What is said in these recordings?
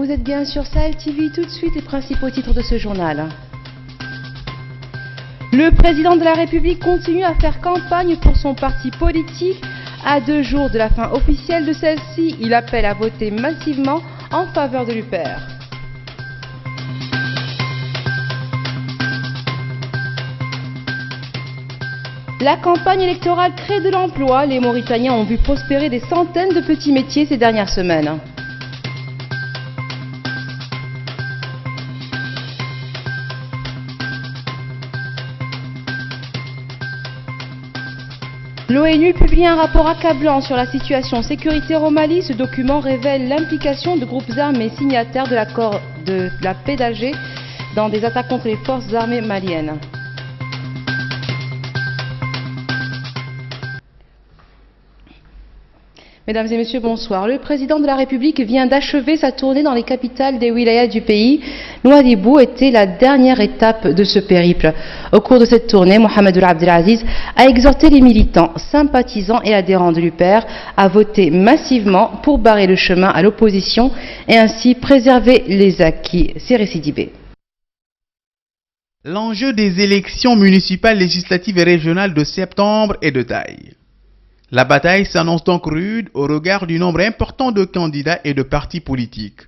Vous êtes bien sur Sahel TV, tout de suite les principaux titres de ce journal. Le président de la République continue à faire campagne pour son parti politique. À 2 jours de la fin officielle de celle-ci, il appelle à voter massivement en faveur de l'UPR. La campagne électorale crée de l'emploi. Les Mauritaniens ont vu prospérer des centaines de petits métiers ces dernières semaines. L'ONU publie un rapport accablant sur la situation sécuritaire au Mali. Ce document révèle l'implication de groupes armés signataires de l'accord de la paix d'Alger dans des attaques contre les forces armées maliennes. Mesdames et messieurs, bonsoir. Le président de la République vient d'achever sa tournée dans les capitales des wilayas du pays. Nouadhibou était la dernière étape de ce périple. Au cours de cette tournée, Mohamed Ould Abdelaziz a exhorté les militants, sympathisants et adhérents de l'UPR à voter massivement pour barrer le chemin à l'opposition et ainsi préserver les acquis. C'est Récidibé. L'enjeu des élections municipales, législatives et régionales de septembre est de taille. La bataille s'annonce donc rude au regard du nombre important de candidats et de partis politiques.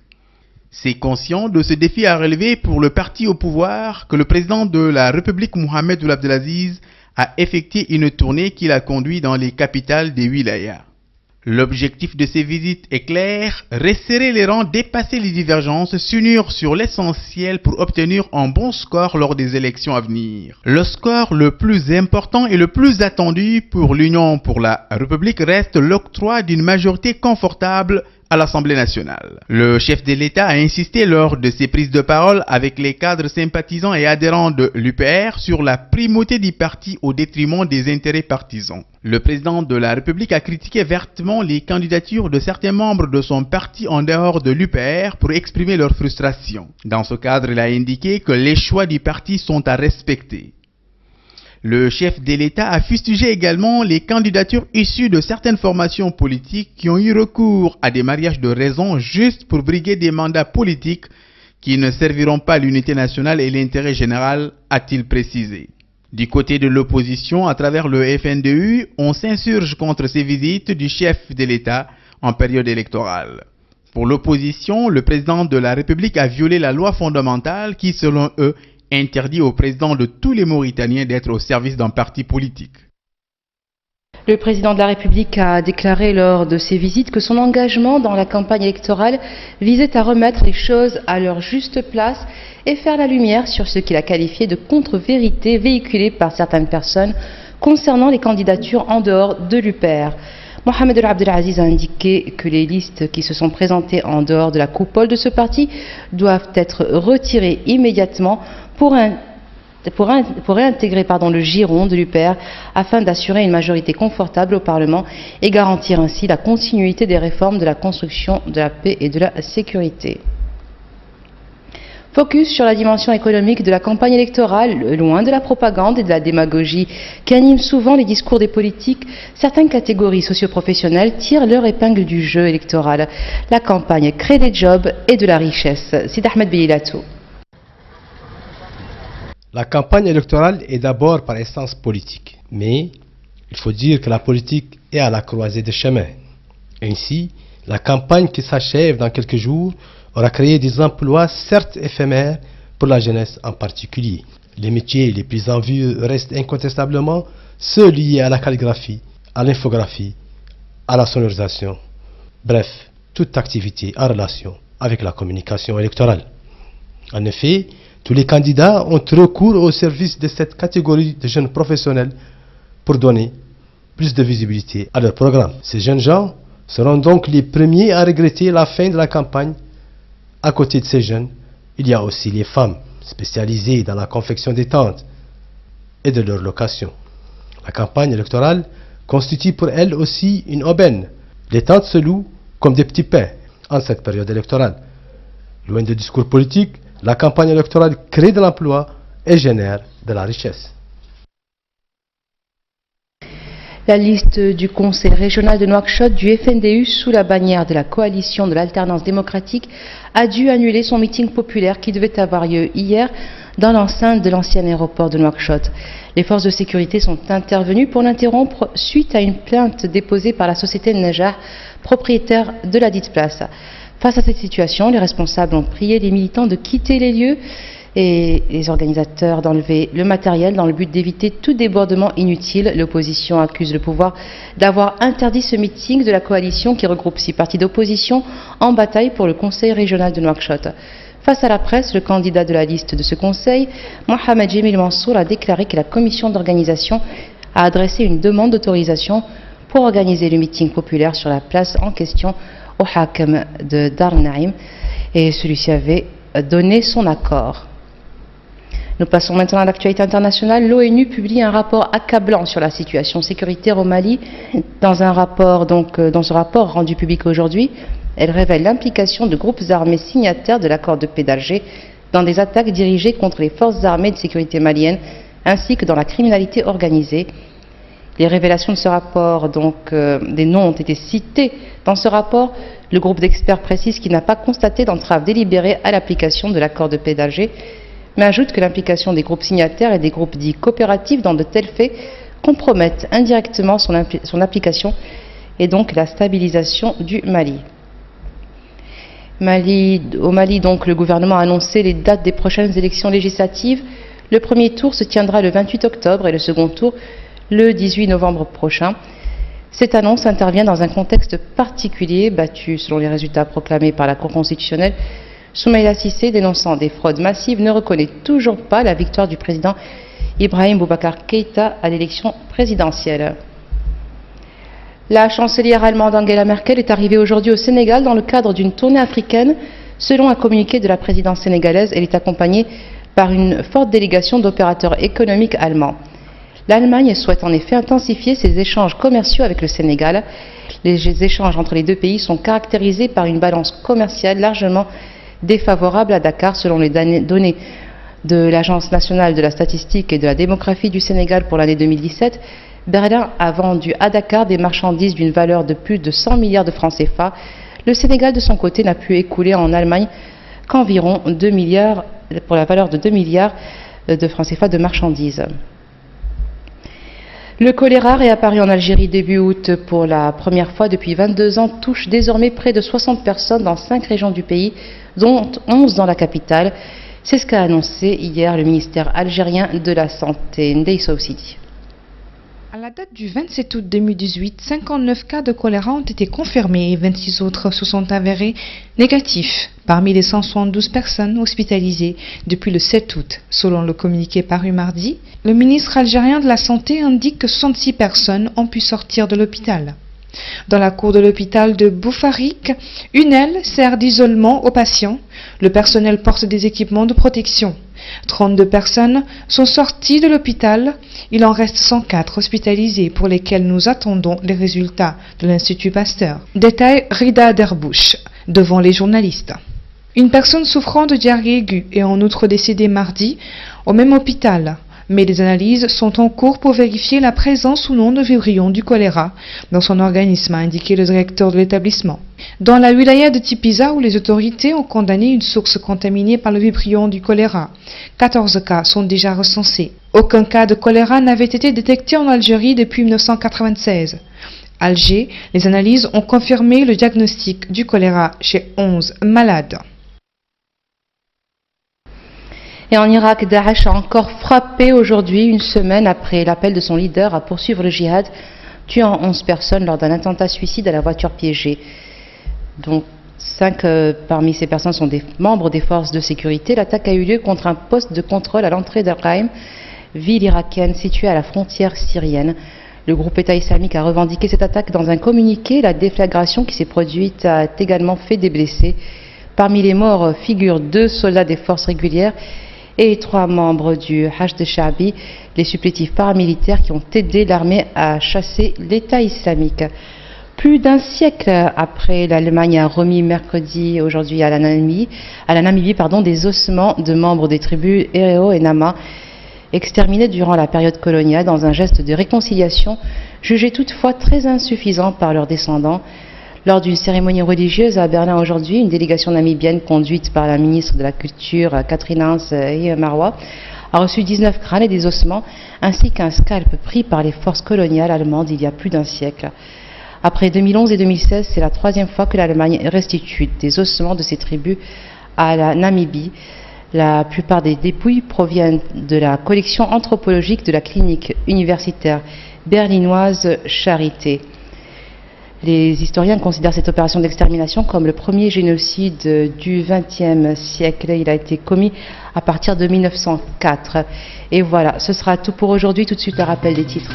C'est conscient de ce défi à relever pour le parti au pouvoir que le président de la République Mohamed Ould Abdelaziz a effectué une tournée qu'il a conduite dans les capitales des wilayas. L'objectif de ces visites est clair, resserrer les rangs, dépasser les divergences, s'unir sur l'essentiel pour obtenir un bon score lors des élections à venir. Le score le plus important et le plus attendu pour l'Union pour la République reste l'octroi d'une majorité confortable à l'Assemblée nationale. Le chef de l'État a insisté lors de ses prises de parole avec les cadres sympathisants et adhérents de l'UPR sur la primauté du parti au détriment des intérêts partisans. Le président de la République a critiqué vertement les candidatures de certains membres de son parti en dehors de l'UPR pour exprimer leur frustration. Dans ce cadre, il a indiqué que les choix du parti sont à respecter. Le chef de l'État a fustigé également les candidatures issues de certaines formations politiques qui ont eu recours à des mariages de raison juste pour briguer des mandats politiques qui ne serviront pas l'unité nationale et l'intérêt général, a-t-il précisé. Du côté de l'opposition, à travers le FNDU, on s'insurge contre ces visites du chef de l'État en période électorale. Pour l'opposition, le président de la République a violé la loi fondamentale qui, selon eux, interdit au président de tous les Mauritaniens d'être au service d'un parti politique. Le président de la République a déclaré lors de ses visites que son engagement dans la campagne électorale visait à remettre les choses à leur juste place et faire la lumière sur ce qu'il a qualifié de contre-vérité véhiculée par certaines personnes concernant les candidatures en dehors de l'UPR. Mohamed Ould Abdelaziz a indiqué que les listes qui se sont présentées en dehors de la coupole de ce parti doivent être retirées immédiatement pour réintégrer le giron de l'UPR afin d'assurer une majorité confortable au Parlement et garantir ainsi la continuité des réformes de la construction de la paix et de la sécurité. Focus sur la dimension économique de la campagne électorale, loin de la propagande et de la démagogie qui animent souvent les discours des politiques, certaines catégories socioprofessionnelles tirent leur épingle du jeu électoral. La campagne crée des jobs et de la richesse. C'est Ahmed Beilatou. La campagne électorale est d'abord par essence politique, mais il faut dire que la politique est à la croisée des chemins. Ainsi, la campagne qui s'achève dans quelques jours aura créé des emplois certes éphémères pour la jeunesse en particulier. Les métiers les plus en vue restent incontestablement ceux liés à la calligraphie, à l'infographie, à la sonorisation, bref, toute activité en relation avec la communication électorale. En effet, tous les candidats ont recours au service de cette catégorie de jeunes professionnels pour donner plus de visibilité à leur programme. Ces jeunes gens seront donc les premiers à regretter la fin de la campagne. À côté de ces jeunes, il y a aussi les femmes spécialisées dans la confection des tentes et de leur location. La campagne électorale constitue pour elles aussi une aubaine. Les tentes se louent comme des petits pains en cette période électorale. Loin de discours politiques, la campagne électorale crée de l'emploi et génère de la richesse. La liste du conseil régional de Nouakchott du FNDU sous la bannière de la coalition de l'alternance démocratique a dû annuler son meeting populaire qui devait avoir lieu hier dans l'enceinte de l'ancien aéroport de Nouakchott. Les forces de sécurité sont intervenues pour l'interrompre suite à une plainte déposée par la société Najah, propriétaire de la dite place. Face à cette situation, les responsables ont prié les militants de quitter les lieux et les organisateurs d'enlever le matériel dans le but d'éviter tout débordement inutile. L'opposition accuse le pouvoir d'avoir interdit ce meeting de la coalition qui regroupe 6 partis d'opposition en bataille pour le conseil régional de Nouakchott. Face à la presse, le candidat de la liste de ce conseil, Mohamed Jemil Mansour, a déclaré que la commission d'organisation a adressé une demande d'autorisation pour organiser le meeting populaire sur la place en question au Hakem de Dar Naïm et celui-ci avait donné son accord. Nous passons maintenant à l'actualité internationale. L'ONU publie un rapport accablant sur la situation sécuritaire au Mali. Dans ce rapport rendu public aujourd'hui, elle révèle l'implication de groupes armés signataires de l'accord de paix d'Alger dans des attaques dirigées contre les forces armées de sécurité maliennes ainsi que dans la criminalité organisée. Les révélations de ce rapport, des noms ont été cités dans ce rapport. Le groupe d'experts précise qu'il n'a pas constaté d'entrave délibérée à l'application de l'accord de paix d'Alger, mais ajoute que l'implication des groupes signataires et des groupes dits coopératifs dans de tels faits compromettent indirectement son application et donc la stabilisation du Mali. Au Mali, le gouvernement a annoncé les dates des prochaines élections législatives. Le premier tour se tiendra le 28 octobre et le second tour le 18 novembre prochain. Cette annonce intervient dans un contexte particulier battu selon les résultats proclamés par la Cour constitutionnelle. Soumaïla Cissé, dénonçant des fraudes massives, ne reconnaît toujours pas la victoire du président Ibrahim Boubacar Keïta à l'élection présidentielle. La chancelière allemande Angela Merkel est arrivée aujourd'hui au Sénégal dans le cadre d'une tournée africaine. Selon un communiqué de la présidence sénégalaise, elle est accompagnée par une forte délégation d'opérateurs économiques allemands. L'Allemagne souhaite en effet intensifier ses échanges commerciaux avec le Sénégal. Les échanges entre les deux pays sont caractérisés par une balance commerciale largement défavorable à Dakar, selon les données de l'Agence nationale de la statistique et de la démographie du Sénégal pour l'année 2017. Berlin a vendu à Dakar des marchandises d'une valeur de plus de 100 milliards de francs CFA. Le Sénégal, de son côté, n'a pu écouler en Allemagne qu'environ 2 milliards, pour la valeur de 2 milliards de francs CFA de marchandises. Le choléra, réapparu en Algérie début août pour la première fois depuis 22 ans, touche désormais près de 60 personnes dans 5 régions du pays, dont 11 dans la capitale. C'est ce qu'a annoncé hier le ministère algérien de la Santé, Ndeye Sow Sidi. À la date du 27 août 2018, 59 cas de choléra ont été confirmés et 26 autres se sont avérés négatifs parmi les 172 personnes hospitalisées depuis le 7 août. Selon le communiqué paru mardi, le ministre algérien de la Santé indique que 66 personnes ont pu sortir de l'hôpital. Dans la cour de l'hôpital de Boufarik, une aile sert d'isolement aux patients. Le personnel porte des équipements de protection. 32 personnes sont sorties de l'hôpital. Il en reste 104 hospitalisés pour lesquels nous attendons les résultats de l'Institut Pasteur. Détaille Rida Derbouche devant les journalistes. Une personne souffrant de diarrhée aiguë est en outre décédée mardi au même hôpital. Mais les analyses sont en cours pour vérifier la présence ou non de vibrilles du choléra dans son organisme, a indiqué le directeur de l'établissement. Dans la wilaya de Tipiza, où les autorités ont condamné une source contaminée par le vibrion du choléra, 14 cas sont déjà recensés. Aucun cas de choléra n'avait été détecté en Algérie depuis 1996. Alger, les analyses ont confirmé le diagnostic du choléra chez 11 malades. Et en Irak, Daesh a encore frappé aujourd'hui, une semaine après l'appel de son leader à poursuivre le djihad, tuant 11 personnes lors d'un attentat suicide à la voiture piégée. Donc 5 parmi ces personnes sont des membres des forces de sécurité. L'attaque a eu lieu contre un poste de contrôle à l'entrée d'Al-Qaim, ville irakienne située à la frontière syrienne. Le groupe État islamique a revendiqué cette attaque dans un communiqué. La déflagration qui s'est produite a également fait des blessés. Parmi les morts figurent 2 soldats des forces régulières et 3 membres du Hashd Sha'bi, les supplétifs paramilitaires qui ont aidé l'armée à chasser l'État islamique. Plus d'un siècle après, l'Allemagne a remis mercredi aujourd'hui à la Namibie des ossements de membres des tribus Herero et Nama. exterminés durant la période coloniale dans un geste de réconciliation jugé toutefois très insuffisant par leurs descendants. Lors d'une cérémonie religieuse à Berlin aujourd'hui, une délégation namibienne conduite par la ministre de la Culture Catherine Hans Marwa a reçu 19 crânes et des ossements ainsi qu'un scalp pris par les forces coloniales allemandes il y a plus d'un siècle. Après 2011 et 2016, c'est la troisième fois que l'Allemagne restitue des ossements de ces tribus à la Namibie. La plupart des dépouilles proviennent de la collection anthropologique de la clinique universitaire berlinoise Charité. Les historiens considèrent cette opération d'extermination comme le premier génocide du XXe siècle. Il a été commis à partir de 1904. Et voilà, ce sera tout pour aujourd'hui. Tout de suite, le rappel des titres.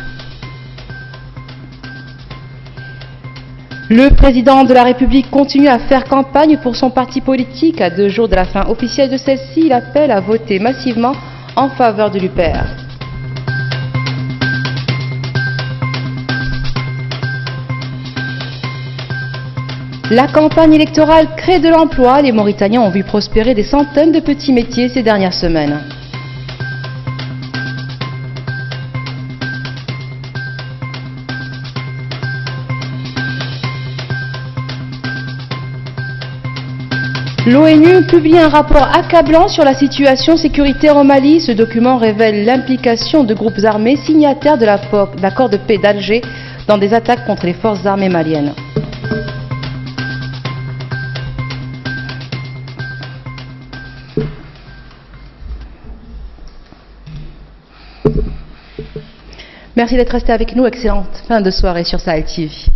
Le président de la République continue à faire campagne pour son parti politique. À 2 jours de la fin officielle de celle-ci, il appelle à voter massivement en faveur de l'UPR. La campagne électorale crée de l'emploi. Les Mauritaniens ont vu prospérer des centaines de petits métiers ces dernières semaines. L'ONU publie un rapport accablant sur la situation sécuritaire au Mali. Ce document révèle l'implication de groupes armés signataires de l'accord de paix d'Alger dans des attaques contre les forces armées maliennes. Merci d'être resté avec nous. Excellente fin de soirée sur Sahel TV.